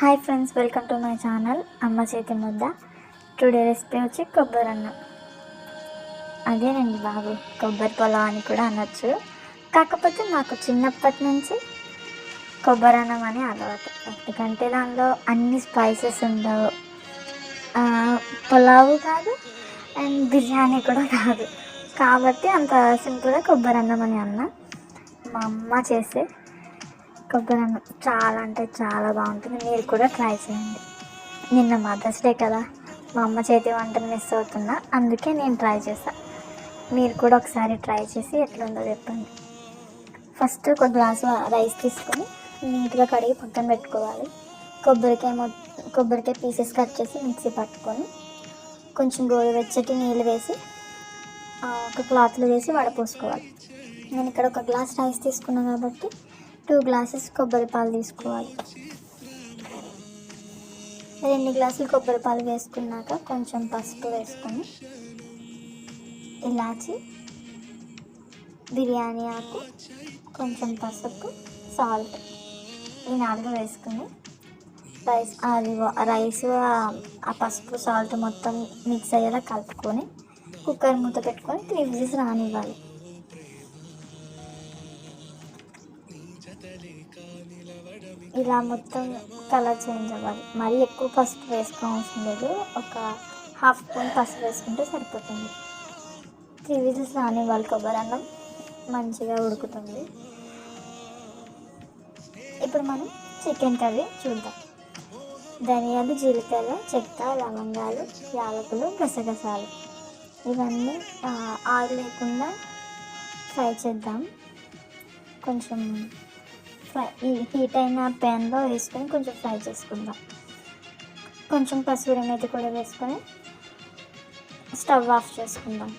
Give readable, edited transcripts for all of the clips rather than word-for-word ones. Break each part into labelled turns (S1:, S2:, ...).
S1: Hi friends, welcome to my channel అమ్మ చేతి ముద్ద. టుడే రెసిపీ వచ్చి కొబ్బరి అన్నం. అదేనండి బాబు, కొబ్బరి పొలం అని కూడా అనొచ్చు. కాకపోతే నాకు చిన్నప్పటి నుంచి కొబ్బరి అన్నం అని అలవాటు. ఎందుకంటే దానిలో అన్ని స్పైసెస్ ఉండవు, పులావు కాదు అండ్ బిర్యానీ కూడా కాదు. కాబట్టి అంత సింపుల్గా కొబ్బరి అన్నం అని అన్న. మా అమ్మ చేసే కొబ్బరి అన్నం చాలా అంటే చాలా బాగుంటుంది. మీరు కూడా ట్రై చేయండి. నిన్న మదర్స్ డే కదా, మా అమ్మ చేతి వంటను మిస్ అవుతున్నా, అందుకే నేను ట్రై చేశాను. మీరు కూడా ఒకసారి ట్రై చేసి ఎట్లుందో చెప్పండి. ఫస్ట్ ఒక గ్లాసు రైస్ తీసుకొని నీట్గా కడిగి పక్కన పెట్టుకోవాలి. కొబ్బరికాయ పీసెస్ కట్ చేసి మిక్సీ పట్టుకొని కొంచెం గోరువెచ్చటి నీళ్ళు వేసి ఒక క్లాత్లో వేసి వడపోసుకోవాలి. నేను ఇక్కడ ఒక గ్లాస్ రైస్ తీసుకున్నాను కాబట్టి 2 గ్లాసెస్ కొబ్బరి పాలు తీసుకోవాలి. 2 గ్లాసులు కొబ్బరి పాలు వేసుకున్నాక కొంచెం పసుపు వేసుకొని, ఇలాచి, బిర్యానీ ఆకు, కొంచెం పసుపు, సాల్ట్ ఈ 4 వేసుకుని రైస్ ఆ పసుపు సాల్ట్ మొత్తం మిక్స్ అయ్యేలా కలుపుకొని కుక్కర్ మూత పెట్టుకొని 3 విజిల్స్ రానివ్వాలి. ఇలా మొత్తం కలర్ చేంజ్ అవ్వాలి. మరీ ఎక్కువ పసుపు వేసుకోవాల్సిన లేదు, ఒక ½ స్పూన్ పసుపు వేసుకుంటే సరిపోతుంది. 3 విజిల్స్ రానివ్వాలి. కొబ్బరి అన్నం మంచిగా ఉడుకుతుంది. ఇప్పుడు మనం చికెన్ కర్రీ చూద్దాం. ధనియాలు, జీలకర్ర, చెక్క, లవంగాలు, యాలకులు, గసగసాలు ఇవన్నీ ఆయిల్ లేకుండా ఫ్రై చేద్దాం. కొంచెం హీట్ అయిన ప్యాన్లో వేసుకొని కొంచెం ఫ్రై చేసుకుందాం. కొంచెం కసూరి మేతి కూడా వేసుకొని స్టవ్ ఆఫ్ చేసుకుందాం.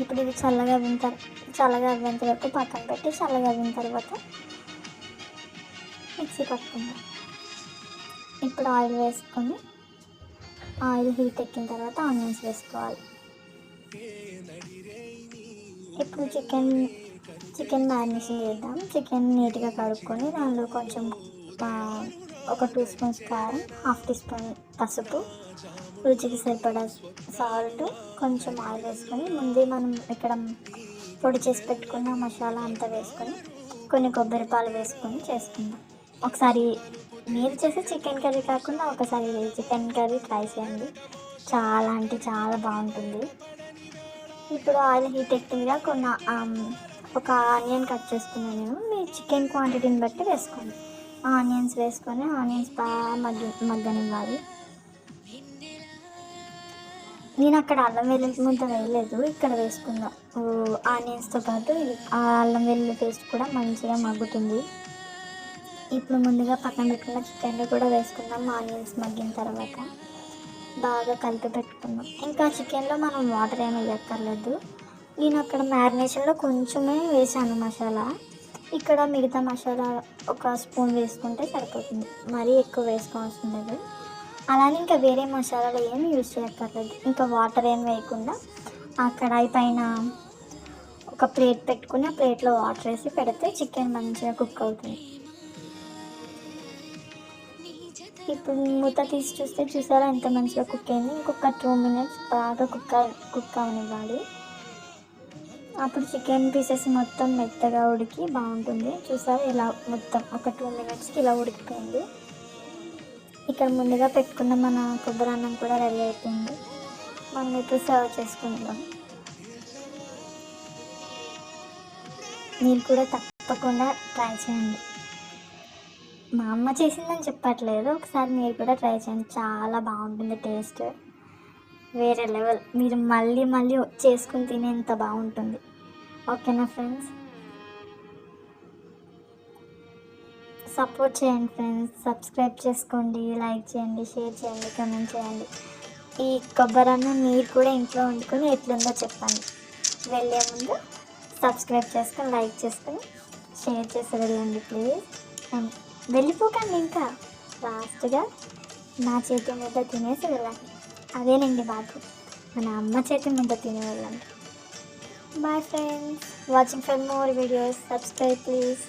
S1: ఇప్పుడు ఇది చల్లగా అవ్వేంత వరకు పక్కన పెట్టి చల్లగా అవ్విన తర్వాత మిక్సీ పట్టుకుందాం. ఇప్పుడు ఆయిల్ వేసుకొని ఆయిల్ హీట్ ఎక్కిన తర్వాత ఆనియన్స్ వేసుకోవాలి. ఇప్పుడు చికెన్ మ్యారినేషన్ చేద్దాం. చికెన్ నీట్గా కడుక్కొని దానిలో కొంచెం ఒక 2 స్పూన్స్ కారం, ½ టీ స్పూన్ పసుపు, రుచికి సరిపడా సాల్ట్, కొంచెం ఆయిల్ వేసుకొని ముందే మనం ఇక్కడ పొడి చేసి పెట్టుకున్న మసాలా అంతా వేసుకొని కొన్ని కొబ్బరి పాలు వేసుకొని చేసుకుందాం. ఒకసారి మీరు చేసే చికెన్ కర్రీ కాకుండా ఒకసారి చికెన్ కర్రీ ట్రై చేయండి. చాలా అంటే చాలా బాగుంటుంది. ఇప్పుడు ఆయిల్ హీట్ ఎక్కిందిగా ఒక ఆనియన్ కట్ చేసుకున్నాను నేను. మీ చికెన్ క్వాంటిటీని బట్టి వేసుకోండి. ఆనియన్స్ వేసుకొని ఆనియన్స్ బాగా మగ్గనివ్వాలి. నేను అక్కడ అల్లం వెల్లుల్లి ముద్ద వేయలేదు, ఇక్కడ వేసుకుందాం. ఆనియన్స్తో పాటు ఆ అల్లం వెల్లుల్లి పేస్ట్ కూడా మంచిగా మగ్గుతుంది. ఇప్పుడు ముందుగా పక్కన పెట్టుకున్న చికెన్ కూడా వేసుకుందాం. ఆనియన్స్ మగ్గిన తర్వాత బాగా కలిపి పెట్టుకుందాం. ఇంకా చికెన్లో మనం వాటర్ ఏమీ వేయక్కర్లేదు. నేను అక్కడ మ్యారినేషన్లో కొంచెమే వేసాను మసాలా. ఇక్కడ మిగతా మసాలా ఒక స్పూన్ వేసుకుంటే సరిపోతుంది, మరీ ఎక్కువ వేసుకోవాల్సిన లేదు. అలానే ఇంకా వేరే మసాలాలు ఏమి యూజ్ చేయక్కర్లేదు. ఇంకా వాటర్ ఏమి వేయకుండా ఆ కడాయి పైన ఒక ప్లేట్ పెట్టుకుని ఆ ప్లేట్లో వాటర్ వేసి పెడితే చికెన్ మంచిగా కుక్ అవుతుంది. ఇప్పుడు మూత తీసి చూసారా ఎంత మంచిగా కుక్ అయింది. ఇంకొక 2 మినిట్స్ బాగా కుక్ అవనివ్వాలి. అప్పుడు చికెన్ పీసెస్ మొత్తం మెత్తగా ఉడికి బాగుంటుంది. చూసారా ఇలా మొత్తం ఒక 2 మినిట్స్కి ఇలా ఉడికిపోయింది. ఇక్కడ ముందుగా పెట్టుకున్న మన కొబ్బరి అన్నం కూడా రెడీ అయిపోయింది. మనం ఇప్పుడు సర్వ్ చేసుకుంటాం. మీరు కూడా తప్పకుండా ట్రై చేయండి. మా అమ్మ చేసిందని చెప్పట్లేదు, ఒకసారి మీరు కూడా ట్రై చేయండి. చాలా బాగుంటుంది, టేస్ట్ వేరే లెవెల్. మీరు మళ్ళీ మళ్ళీ చేసుకుని తినేంత బాగుంటుంది. ఓకేనా ఫ్రెండ్స్, సపోర్ట్ చేయండి ఫ్రెండ్స్. సబ్స్క్రైబ్ చేసుకోండి, లైక్ చేయండి, షేర్ చేయండి, కామెంట్ చేయండి. ఈ కొబ్బరి అన్నం మీరు కూడా ఇంట్లో వండుకొని ఎట్లుందో చెప్పండి. వెళ్ళే ముందు సబ్స్క్రైబ్ చేసుకొని, లైక్ చేసుకొని, షేర్ చేసి వెళ్ళండి ప్లీజ్. వెళ్ళిపోకండి, ఇంకా లాస్ట్గా నా చేతి ముద్ద తినేసి వెళ్ళండి. అదేనండి బాబు, మన అమ్మ చేతి ముద్ద తిని వెళ్ళండి. Bye friends, watching for more videos, subscribe please.